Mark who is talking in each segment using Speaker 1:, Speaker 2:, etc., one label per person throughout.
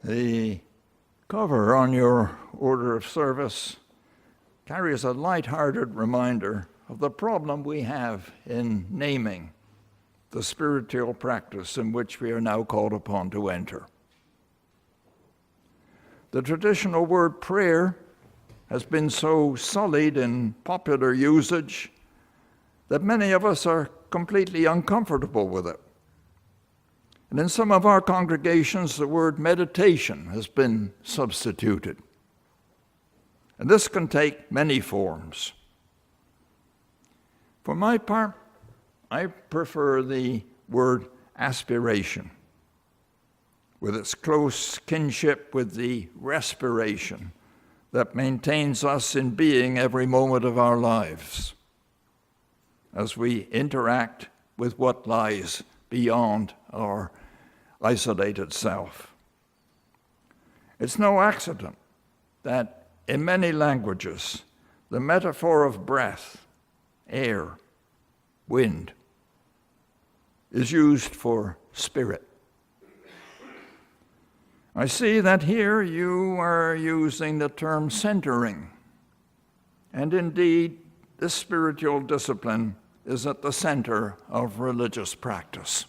Speaker 1: The cover on your order of service carries a light-hearted reminder of the problem we have in naming the spiritual practice in which we are now called upon to enter. The traditional word prayer has been so sullied in popular usage that many of us are completely uncomfortable with it. And in some of our congregations, the word meditation has been substituted. And this can take many forms. For my part, I prefer the word aspiration, with its close kinship with the respiration that maintains us in being every moment of our lives as we interact with what lies beyond our isolated self. It's no accident that in many languages, the metaphor of breath, air, wind, is used for spirit. I see that here you are using the term centering, and indeed, this spiritual discipline is at the center of religious practice.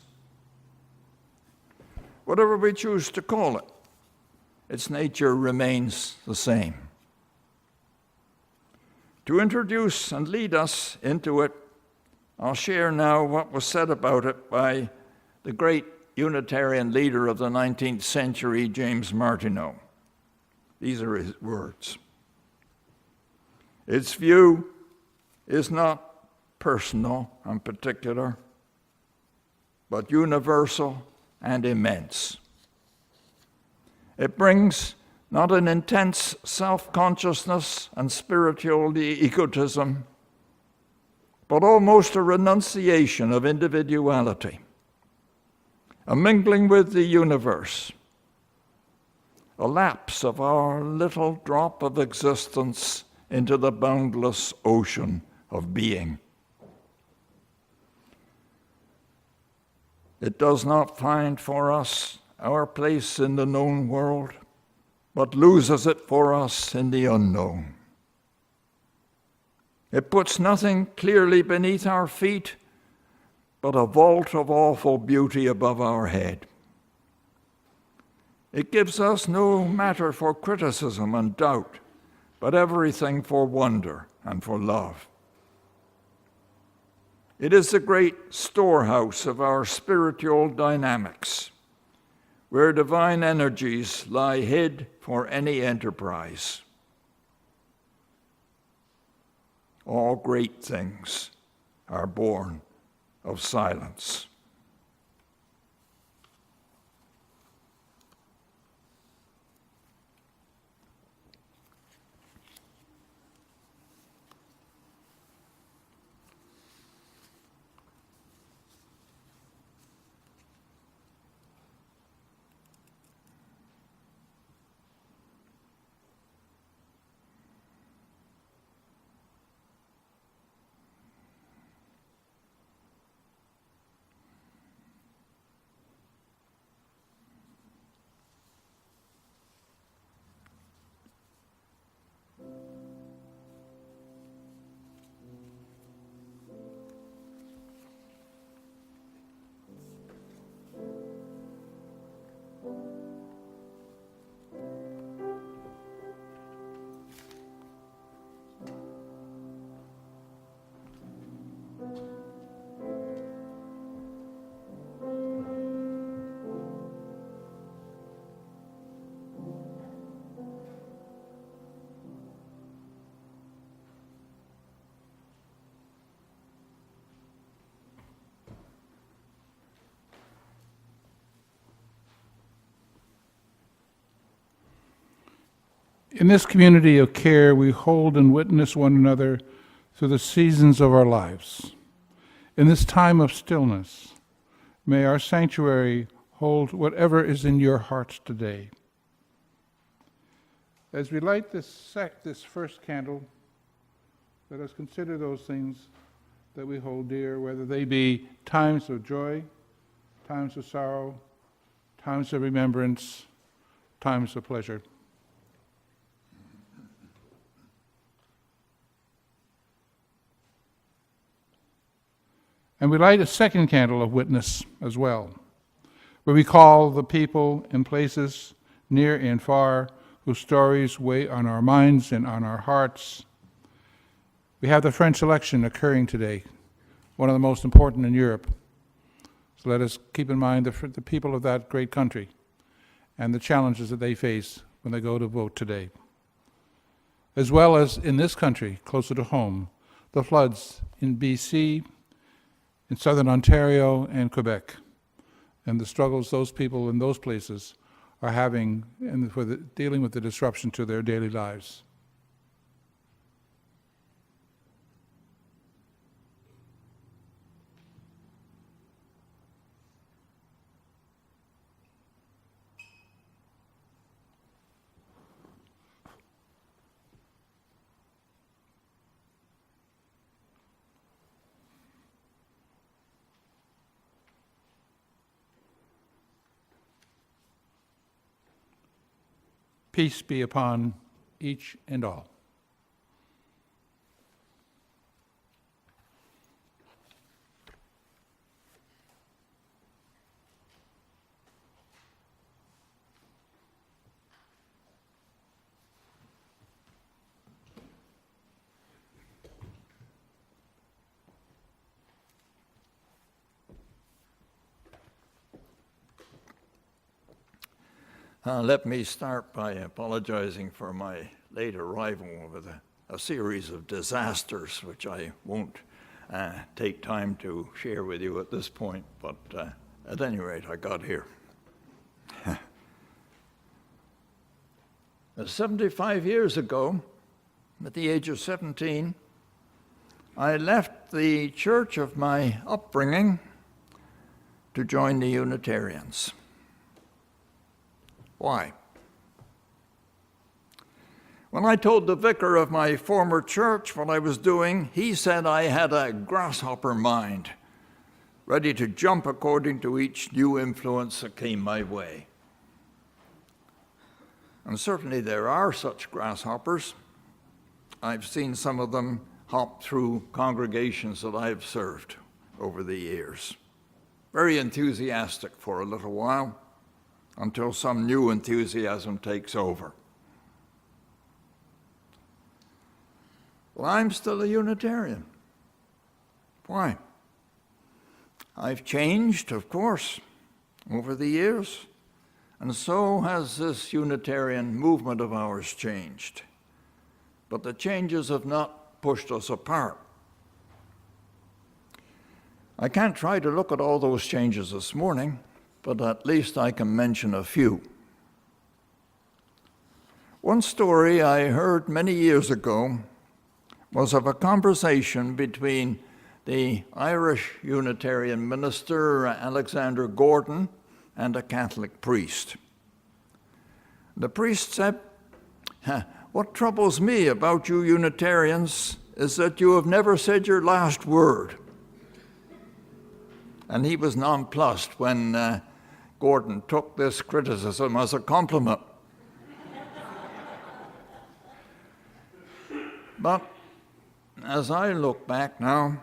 Speaker 1: Whatever we choose to call it, its nature remains the same. To introduce and lead us into it, I'll share now what was said about it by the great Unitarian leader of the 19th century, James Martineau. These are his words. Its view is not personal and particular, but universal and immense. It brings not an intense self-consciousness and spiritual egotism, but almost a renunciation of individuality, a mingling with the universe, a lapse of our little drop of existence into the boundless ocean of being. It does not find for us our place in the known world, but loses it for us in the unknown. It puts nothing clearly beneath our feet, but a vault of awful beauty above our head. It gives us no matter for criticism and doubt, but everything for wonder and for love. It is the great storehouse of our spiritual dynamics, where divine energies lie hid for any enterprise. All great things are born of silence.
Speaker 2: In this community of care, we hold and witness one another through the seasons of our lives. In this time of stillness, may our sanctuary hold whatever is in your hearts today. As we light this first candle, let us consider those things that we hold dear, whether they be times of joy, times of sorrow, times of remembrance, times of pleasure. And we light a second candle of witness as well, where we call the people and places near and far whose stories weigh on our minds and on our hearts. We have the French election occurring today, one of the most important in Europe. So let us keep in mind the people of that great country and the challenges that they face when they go to vote today. As well as in this country, closer to home, the floods in BC, in southern Ontario and Quebec, and the struggles those people in those places are having dealing with the disruption to their daily lives. Peace be upon each and all.
Speaker 1: Let me start by apologizing for my late arrival with a series of disasters, which I won't take time to share with you at this point, but at any rate, I got here. 75 years ago, at the age of 17, I left the church of my upbringing to join the Unitarians. Why? When I told the vicar of my former church what I was doing, he said I had a grasshopper mind, ready to jump according to each new influence that came my way. And certainly there are such grasshoppers. I've seen some of them hop through congregations that I've served over the years. Very enthusiastic for a little while, until some new enthusiasm takes over. Well, I'm still a Unitarian. Why? I've changed, of course, over the years, and so has this Unitarian movement of ours changed. But the changes have not pushed us apart. I can't try to look at all those changes this morning, but at least I can mention a few. One story I heard many years ago was of a conversation between the Irish Unitarian minister Alexander Gordon and a Catholic priest. The priest said, "What troubles me about you Unitarians is that you have never said your last word." And he was nonplussed when Gordon took this criticism as a compliment. But as I look back now,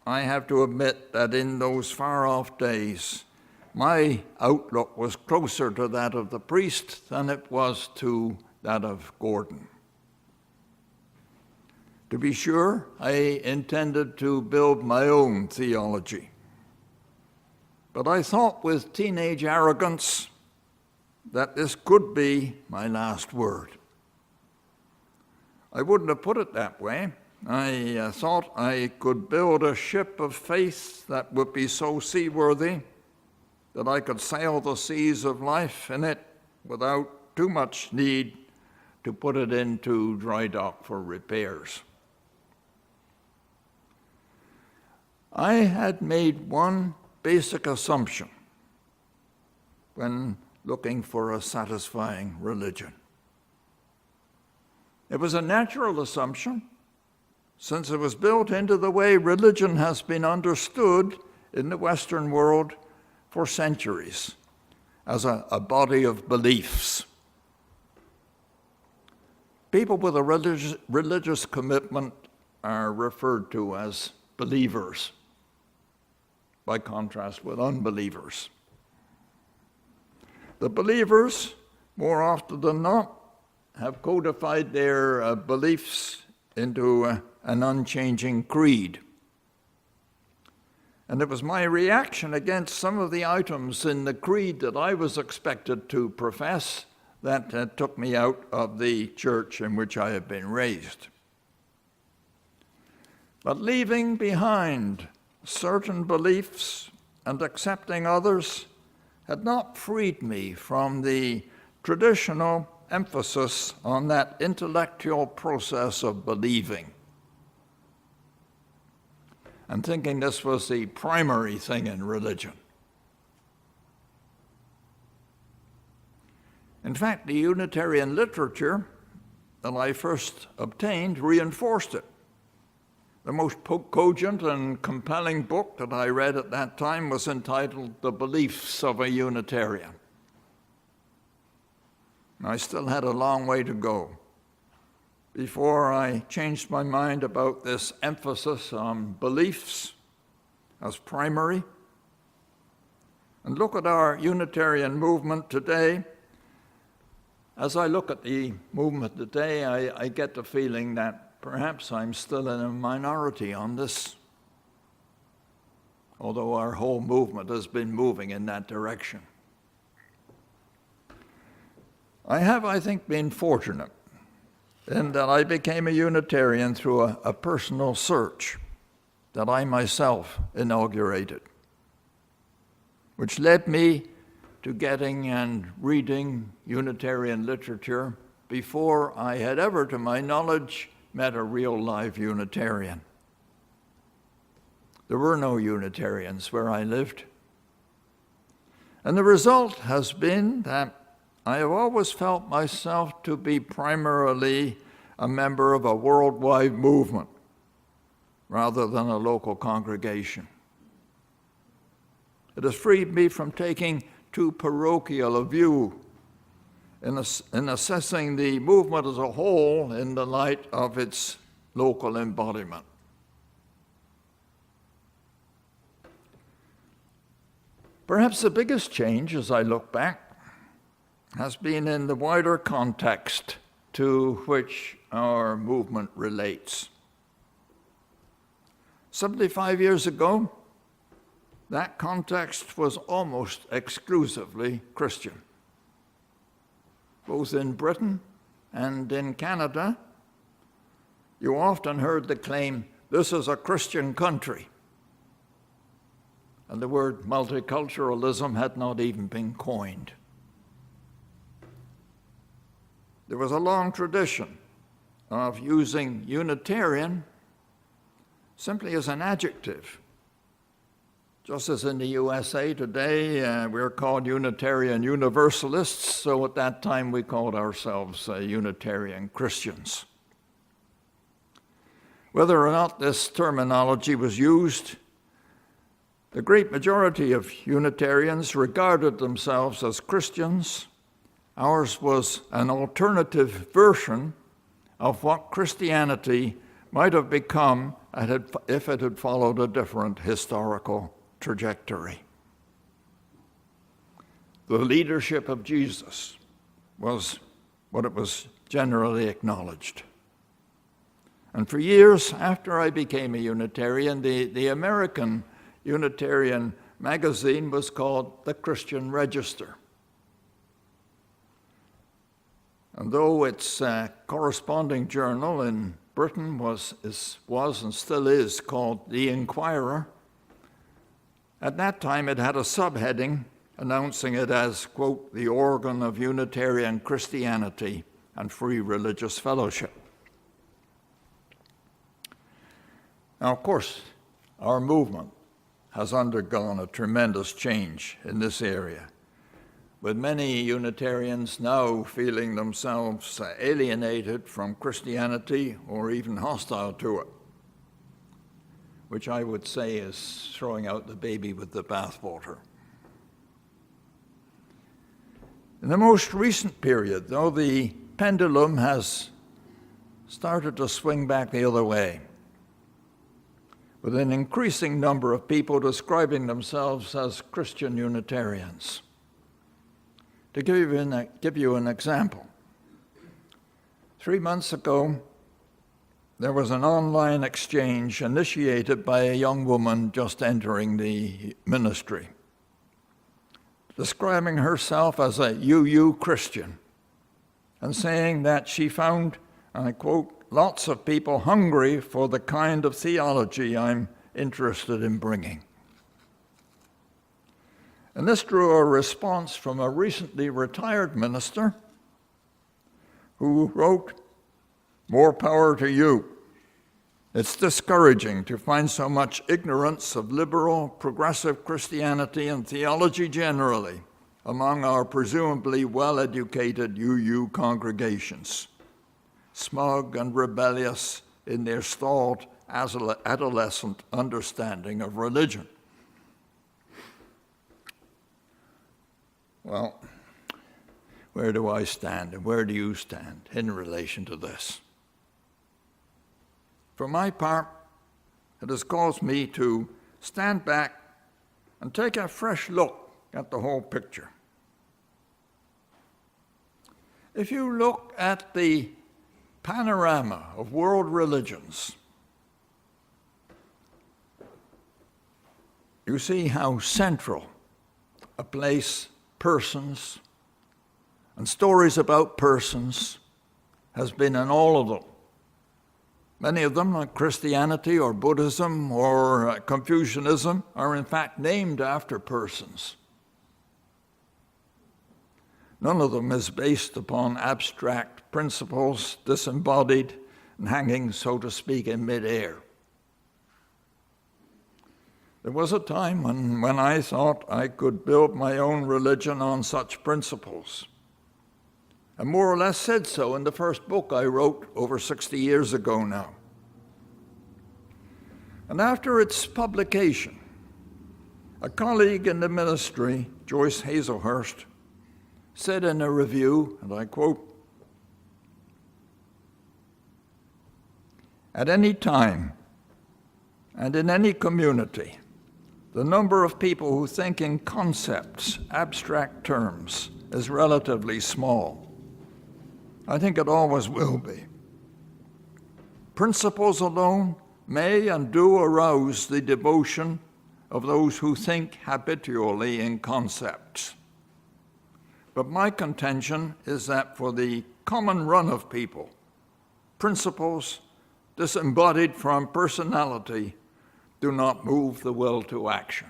Speaker 1: I have to admit that in those far-off days, my outlook was closer to that of the priest than it was to that of Gordon. To be sure, I intended to build my own theology. But I thought with teenage arrogance that this could be my last word. I wouldn't have put it that way. I thought I could build a ship of faith that would be so seaworthy that I could sail the seas of life in it without too much need to put it into dry dock for repairs. I had made one basic assumption when looking for a satisfying religion. It was a natural assumption, since it was built into the way religion has been understood in the Western world for centuries, as a body of beliefs. people with a religious commitment are referred to as believers, by contrast with unbelievers. The believers, more often than not, have codified their beliefs into an unchanging creed. And it was my reaction against some of the items in the creed that I was expected to profess that took me out of the church in which I had been raised. But leaving behind certain beliefs and accepting others had not freed me from the traditional emphasis on that intellectual process of believing, and thinking this was the primary thing in religion. In fact, the Unitarian literature that I first obtained reinforced it. The most cogent and compelling book that I read at that time was entitled The Beliefs of a Unitarian. I still had a long way to go before I changed my mind about this emphasis on beliefs as primary. And look at our Unitarian movement today. As I look at the movement today, I get the feeling that perhaps I'm still in a minority on this, although our whole movement has been moving in that direction. I have, I think, been fortunate in that I became a Unitarian through a personal search that I myself inaugurated, which led me to getting and reading Unitarian literature before I had ever, to my knowledge, met a real live Unitarian. There were no Unitarians where I lived. And the result has been that I have always felt myself to be primarily a member of a worldwide movement rather than a local congregation. It has freed me from taking too parochial a view in assessing the movement as a whole in the light of its local embodiment. Perhaps the biggest change, as I look back, has been in the wider context to which our movement relates. 75 years ago, that context was almost exclusively Christian. Both in Britain and in Canada, you often heard the claim, "This is a Christian country." And the word multiculturalism had not even been coined. There was a long tradition of using Unitarian simply as an adjective. Just as in the USA today, we're called Unitarian Universalists, so at that time we called ourselves Unitarian Christians. Whether or not this terminology was used, the great majority of Unitarians regarded themselves as Christians. Ours was an alternative version of what Christianity might have become if it had followed a different historical trajectory. The leadership of Jesus was what it was generally acknowledged. And for years after I became a Unitarian, the American Unitarian magazine was called The Christian Register. And though its corresponding journal in Britain was and still is called The Inquirer, at that time it had a subheading announcing it as, quote, the organ of Unitarian Christianity and free religious fellowship. Now, of course, our movement has undergone a tremendous change in this area, with many Unitarians now feeling themselves alienated from Christianity or even hostile to it, which I would say is throwing out the baby with the bathwater. In the most recent period, though, the pendulum has started to swing back the other way, with an increasing number of people describing themselves as Christian Unitarians. To give you an example, 3 months ago, there was an online exchange initiated by a young woman just entering the ministry, describing herself as a UU Christian and saying that she found, and I quote, lots of people hungry for the kind of theology I'm interested in bringing. And this drew a response from a recently retired minister who wrote, "More power to you. It's discouraging to find so much ignorance of liberal, progressive Christianity and theology generally among our presumably well-educated UU congregations, smug and rebellious in their stalled adolescent understanding of religion." Well, where do I stand and where do you stand in relation to this? For my part, it has caused me to stand back and take a fresh look at the whole picture. If you look at the panorama of world religions, you see how central a place persons and stories about persons has been in all of them. Many of them, like Christianity or Buddhism or Confucianism, are in fact named after persons. None of them is based upon abstract principles, disembodied and hanging, so to speak, in midair. There was a time when I thought I could build my own religion on such principles. I more or less said so in the first book I wrote over 60 years ago now. And after its publication, a colleague in the ministry, Joyce Hazelhurst, said in a review, and I quote, "At any time and in any community, the number of people who think in concepts, abstract terms, is relatively small. I think it always will be. Principles alone may and do arouse the devotion of those who think habitually in concepts. But my contention is that for the common run of people, principles disembodied from personality do not move the will to action.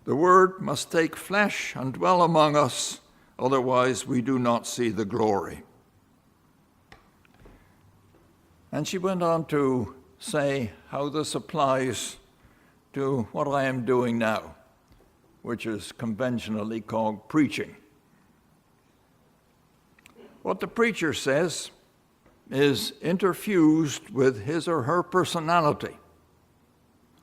Speaker 1: The Word must take flesh and dwell among us, otherwise we do not see the glory." And she went on to say how this applies to what I am doing now, which is conventionally called preaching. What the preacher says is interfused with his or her personality.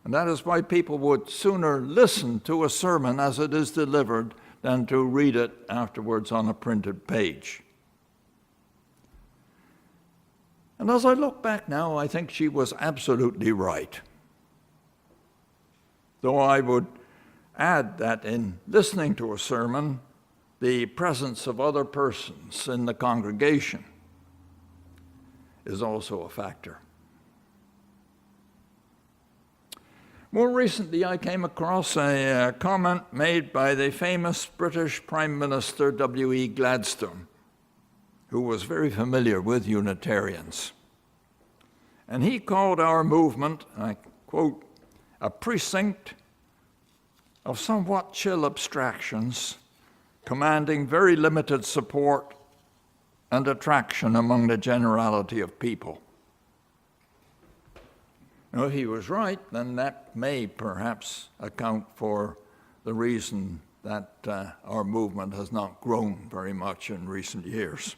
Speaker 1: And that is why people would sooner listen to a sermon as it is delivered than to read it afterwards on a printed page. And as I look back now, I think she was absolutely right. Though I would add that in listening to a sermon, the presence of other persons in the congregation is also a factor. More recently, I came across a comment made by the famous British Prime Minister W.E. Gladstone, who was very familiar with Unitarians. And he called our movement, I quote, "a precinct of somewhat chill abstractions, commanding very limited support and attraction among the generality of people." Now, if he was right, then that may perhaps account for the reason that our movement has not grown very much in recent years.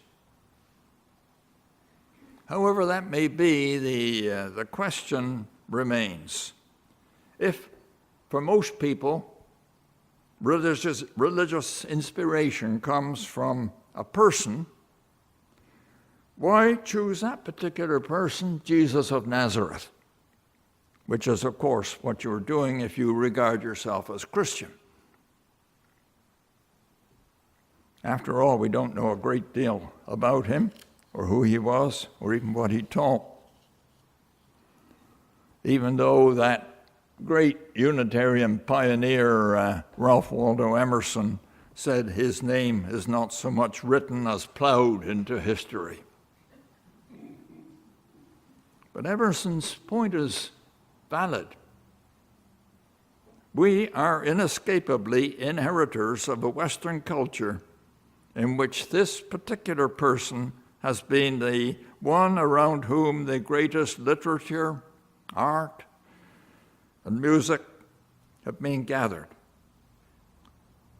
Speaker 1: However that may be, the question remains. If, for most people, religious inspiration comes from a person, Why choose that particular person, Jesus of Nazareth? Which is, of course, what you're doing if you regard yourself as Christian. After all, we don't know a great deal about him, or who he was, or even what he taught. Even though that great Unitarian pioneer, Ralph Waldo Emerson, said his name is not so much written as plowed into history. But Emerson's point is valid. We are inescapably inheritors of a Western culture in which this particular person has been the one around whom the greatest literature, art, and music have been gathered,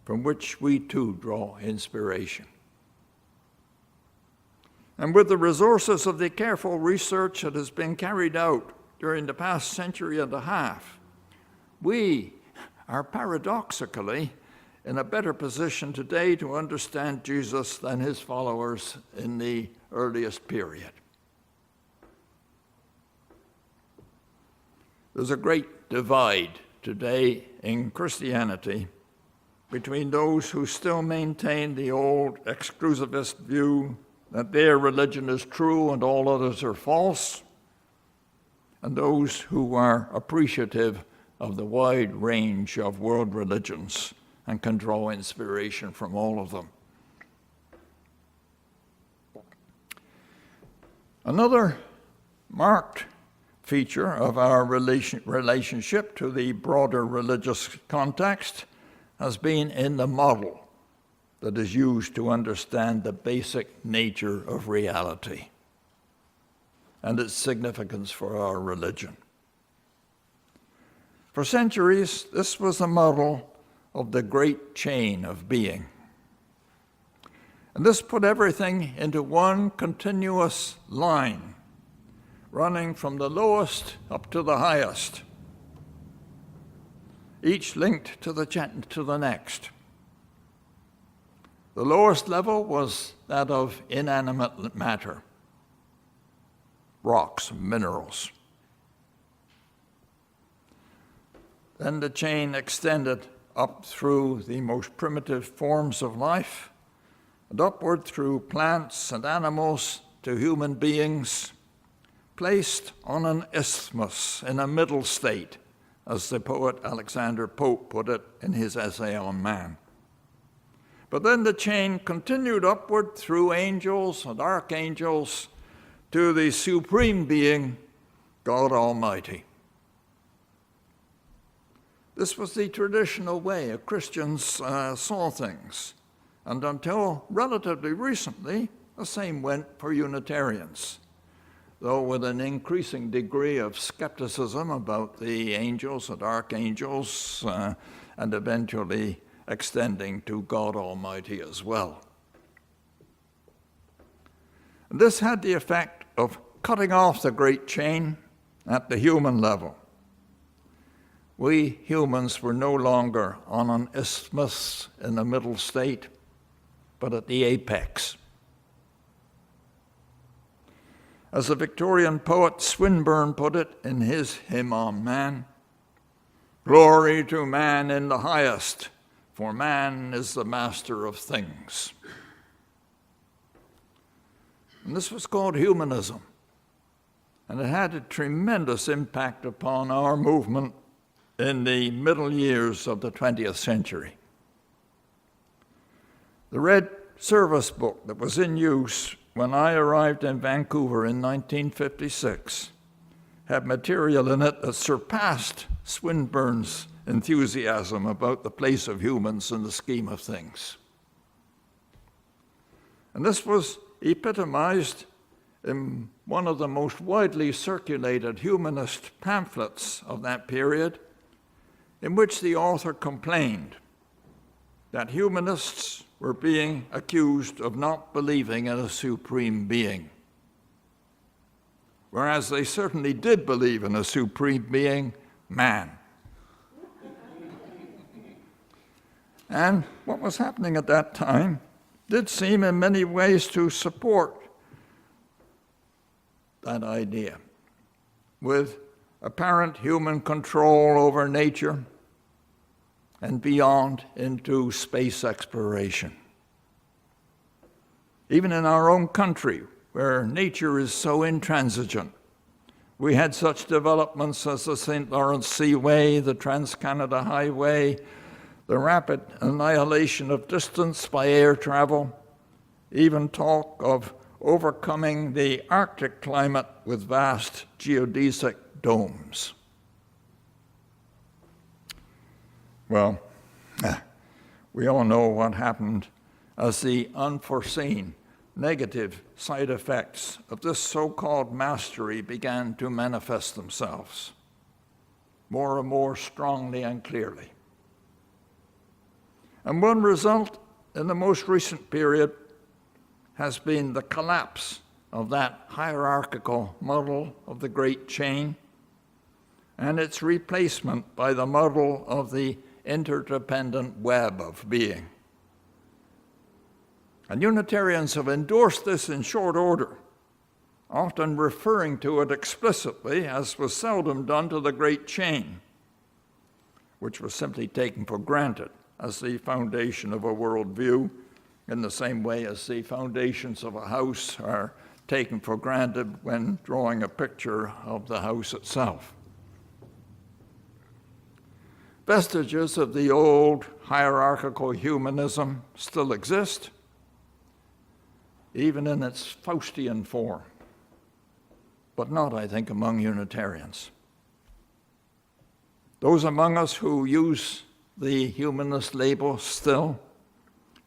Speaker 1: from which we too draw inspiration. And with the resources of the careful research that has been carried out during the past century and a half, we are paradoxically in a better position today to understand Jesus than his followers in the earliest period. There's a great divide today in Christianity between those who still maintain the old exclusivist view that their religion is true and all others are false, and those who are appreciative of the wide range of world religions and can draw inspiration from all of them. Another marked feature of our relationship to the broader religious context has been in the model that is used to understand the basic nature of reality and its significance for our religion. For centuries, this was the model of the great chain of being. And this put everything into one continuous line, running from the lowest up to the highest, each linked to the next. The lowest level was that of inanimate matter, rocks, minerals. Then the chain extended up through the most primitive forms of life, and upward through plants and animals to human beings, placed on an isthmus in a middle state, as the poet Alexander Pope put it in his essay on man. But then the chain continued upward through angels and archangels to the supreme being, God Almighty. This was the traditional way Christians saw things, and until relatively recently, the same went for Unitarians, though with an increasing degree of skepticism about the angels and archangels, and eventually extending to God Almighty as well. And this had the effect of cutting off the great chain at the human level. We humans were no longer on an isthmus in the middle state, but at the apex. As the Victorian poet Swinburne put it in his hymn on man, "Glory to man in the highest, for man is the master of things." And this was called humanism, and it had a tremendous impact upon our movement in the middle years of the 20th century. The Red Service book that was in use when I arrived in Vancouver in 1956 had material in it that surpassed Swinburne's enthusiasm about the place of humans in the scheme of things. And this was epitomized in one of the most widely circulated humanist pamphlets of that period, in which the author complained that humanists were being accused of not believing in a supreme being, whereas they certainly did believe in a supreme being, man. And what was happening at that time did seem in many ways to support that idea, with apparent human control over nature and beyond into space exploration. Even in our own country, where nature is so intransigent, we had such developments as the St. Lawrence Seaway, the Trans-Canada Highway, the rapid annihilation of distance by air travel, even talk of overcoming the Arctic climate with vast geodesic domes. Well, we all know what happened as the unforeseen negative side effects of this so-called mastery began to manifest themselves more and more strongly and clearly. And one result in the most recent period has been the collapse of that hierarchical model of the great chain and its replacement by the model of the interdependent web of being. And Unitarians have endorsed this in short order, often referring to it explicitly, as was seldom done to the great chain, which was simply taken for granted as the foundation of a worldview, in the same way as the foundations of a house are taken for granted when drawing a picture of the house itself. Vestiges of the old hierarchical humanism still exist, even in its Faustian form, but not, I think, among Unitarians. Those among us who use the humanist label still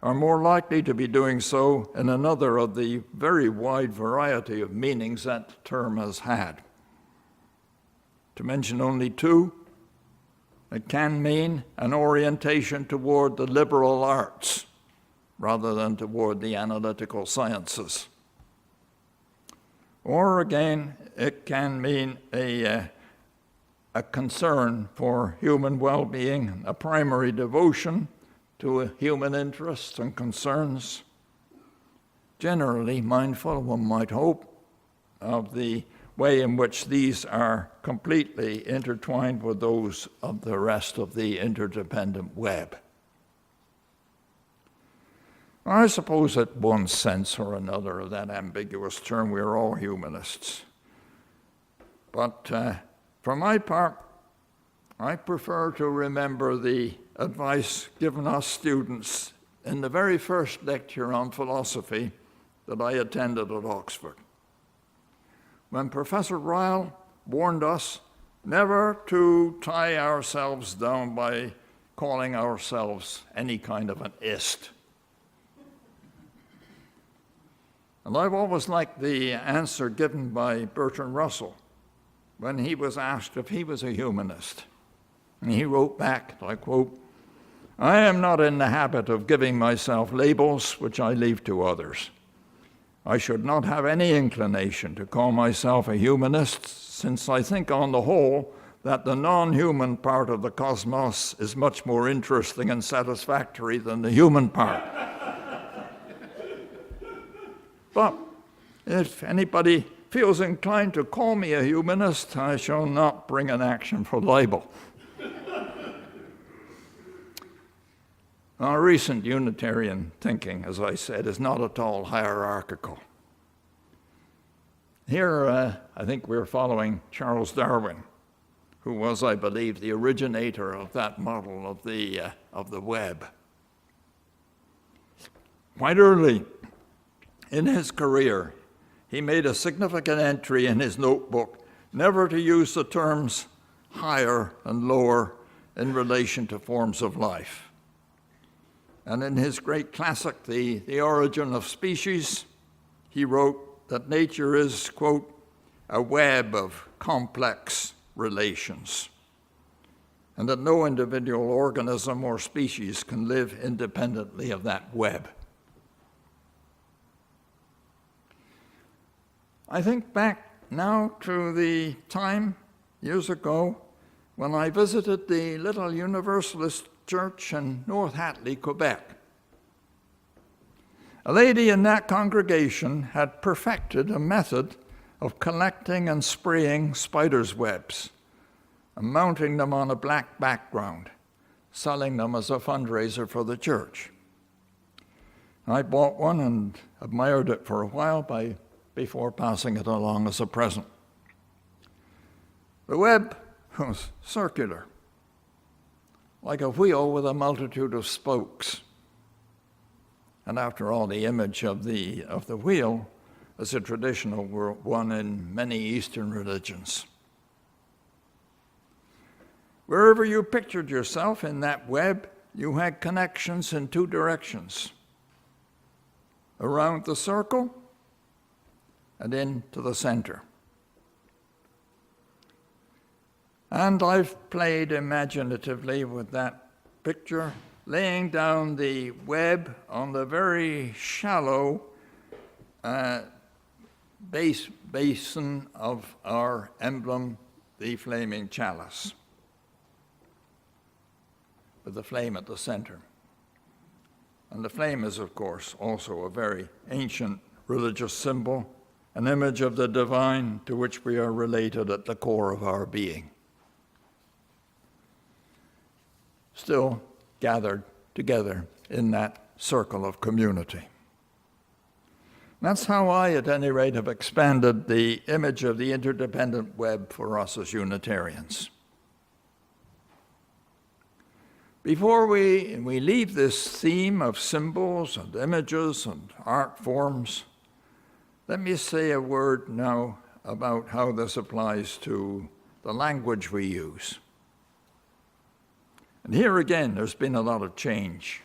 Speaker 1: are more likely to be doing so in another of the very wide variety of meanings that term has had. To mention only two, it can mean an orientation toward the liberal arts rather than toward the analytical sciences. Or again, it can mean a concern for human well-being, a primary devotion to human interests and concerns, generally mindful, one might hope, of the way in which these are completely intertwined with those of the rest of the interdependent web. I suppose that one sense or another of that ambiguous term, we are all humanists. But for my part, I prefer to remember the advice given us students in the very first lecture on philosophy that I attended at Oxford, when Professor Ryle warned us never to tie ourselves down by calling ourselves any kind of an ist. And I've always liked the answer given by Bertrand Russell when he was asked if he was a humanist. And he wrote back, I quote, "I am not in the habit of giving myself labels which I leave to others. I should not have any inclination to call myself a humanist, since I think on the whole that the non-human part of the cosmos is much more interesting and satisfactory than the human part. But if anybody feels inclined to call me a humanist, I shall not bring an action for libel." Our recent Unitarian thinking, as I said, is not at all hierarchical. Here, I think we're following Charles Darwin, who was, I believe, the originator of that model of the web. Quite early in his career, he made a significant entry in his notebook never to use the terms higher and lower in relation to forms of life. And in his great classic, The Origin of Species, he wrote that nature is, quote, "a web of complex relations," and that no individual organism or species can live independently of that web. I think back now to the time years ago when I visited the little Universalist church in North Hatley, Quebec. A lady in that congregation had perfected a method of collecting and spraying spiders' webs and mounting them on a black background, selling them as a fundraiser for the church. I bought one and admired it for a while before passing it along as a present. The web was circular, like a wheel with a multitude of spokes. And after all, the image of the wheel is a traditional one in many Eastern religions. Wherever you pictured yourself in that web, you had connections in two directions: around the circle and into the center. And I've played imaginatively with that picture, laying down the web on the very shallow basin of our emblem, the flaming chalice, with the flame at the center. And the flame is, of course, also a very ancient religious symbol, an image of the divine to which we are related at the core of our being, still gathered together in that circle of community. That's how I, at any rate, have expanded the image of the interdependent web for us as Unitarians. Before we leave this theme of symbols and images and art forms, let me say a word now about how this applies to the language we use. And here again, there's been a lot of change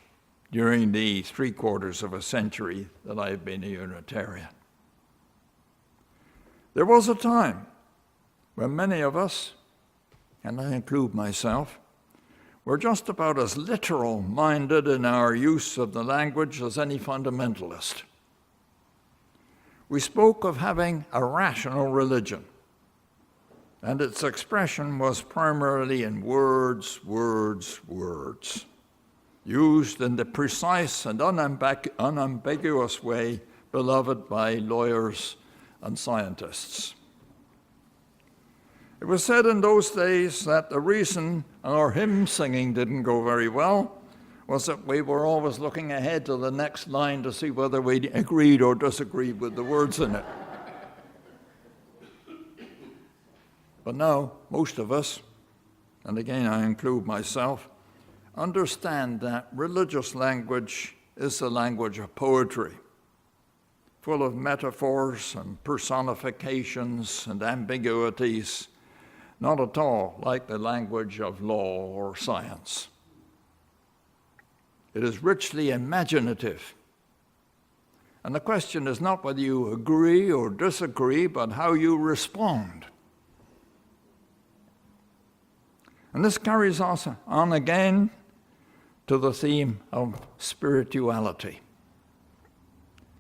Speaker 1: during the 3/4 of a century that I've been a Unitarian. There was a time when many of us, and I include myself, were just about as literal-minded in our use of the language as any fundamentalist. We spoke of having a rational religion, and its expression was primarily in words, words, words, used in the precise and unambiguous way beloved by lawyers and scientists. It was said in those days that the reason our hymn singing didn't go very well was that we were always looking ahead to the next line to see whether we agreed or disagreed with the words in it. But now, most of us, and again I include myself, understand that religious language is the language of poetry, full of metaphors and personifications and ambiguities, not at all like the language of law or science. It is richly imaginative. And the question is not whether you agree or disagree, but how you respond. And this carries us on again to the theme of spirituality,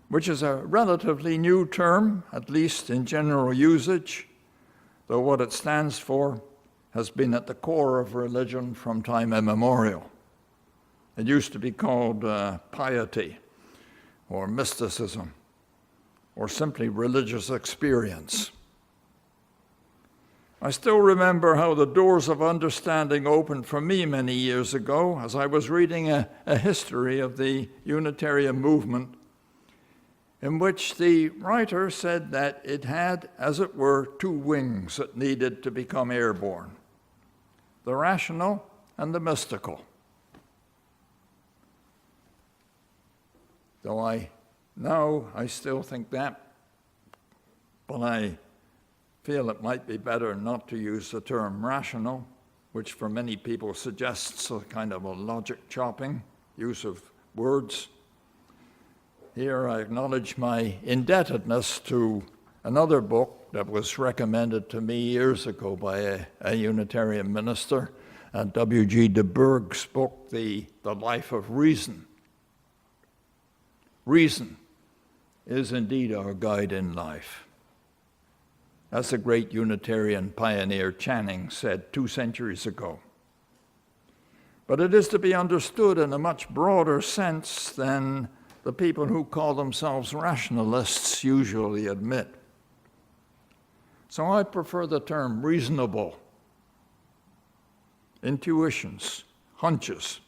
Speaker 1: which is a relatively new term, at least in general usage, though what it stands for has been at the core of religion from time immemorial. It used to be called piety, or mysticism, or simply religious experience. I still remember how the doors of understanding opened for me many years ago as I was reading a history of the Unitarian movement, in which the writer said that it had, as it were, two wings that needed to become airborne: the rational and the mystical. Though I still think that, but I feel it might be better not to use the term rational, which for many people suggests a kind of a logic chopping use of words. Here I acknowledge my indebtedness to another book that was recommended to me years ago by a Unitarian minister, W.G. de Burgh's book, The Life of Reason. Reason is indeed our guide in life. As the great Unitarian pioneer Channing said 2 centuries ago. But it is to be understood in a much broader sense than the people who call themselves rationalists usually admit. So I prefer the term reasonable. Intuitions, hunches,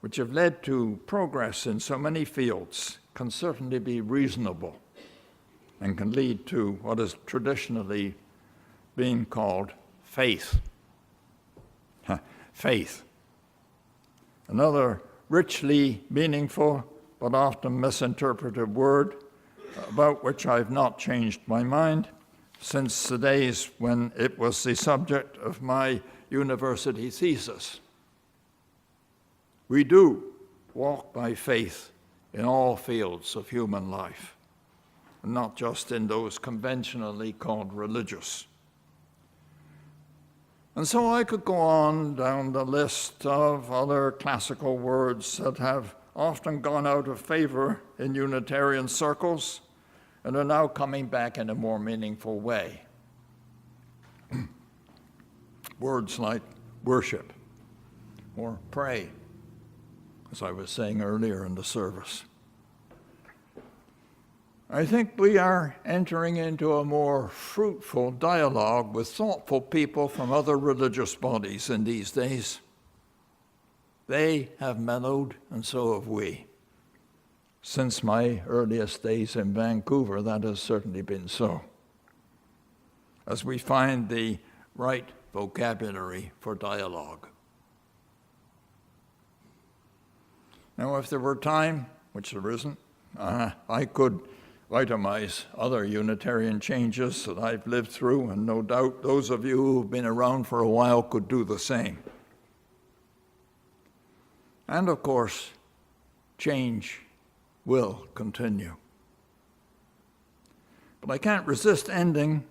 Speaker 1: which have led to progress in so many fields, can certainly be reasonable and can lead to what is traditionally being called faith. Faith. Another richly meaningful but often misinterpreted word about which I've not changed my mind since the days when it was the subject of my university thesis. We do walk by faith in all fields of human life, and not just in those conventionally called religious. And so I could go on down the list of other classical words that have often gone out of favor in Unitarian circles and are now coming back in a more meaningful way. Words like worship or pray, as I was saying earlier in the service. I think we are entering into a more fruitful dialogue with thoughtful people from other religious bodies in these days. They have mellowed, and so have we. Since my earliest days in Vancouver, that has certainly been so. As we find the right vocabulary for dialogue. Now, if there were time, which there isn't, I could itemize other Unitarian changes that I've lived through, and no doubt those of you who've been around for a while could do the same. And of course, change will continue. But I can't resist ending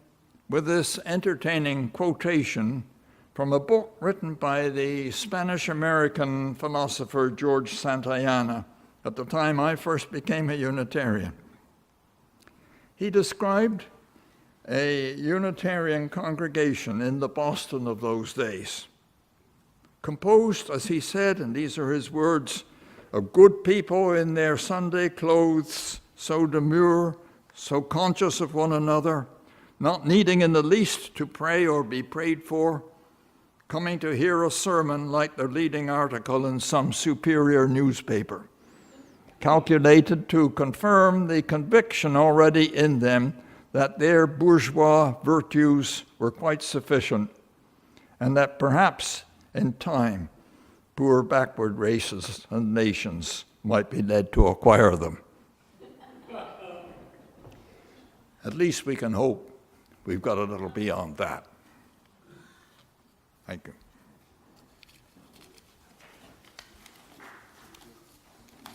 Speaker 1: with this entertaining quotation from a book written by the Spanish-American philosopher George Santayana at the time I first became a Unitarian. He described a Unitarian congregation in the Boston of those days, composed, as he said, and these are his words, of good people in their Sunday clothes, so demure, so conscious of one another, not needing in the least to pray or be prayed for, coming to hear a sermon like their leading article in some superior newspaper, calculated to confirm the conviction already in them that their bourgeois virtues were quite sufficient, and that perhaps in time, poor backward races and nations might be led to acquire them. At least we can hope we've got a little beyond that. Thank you.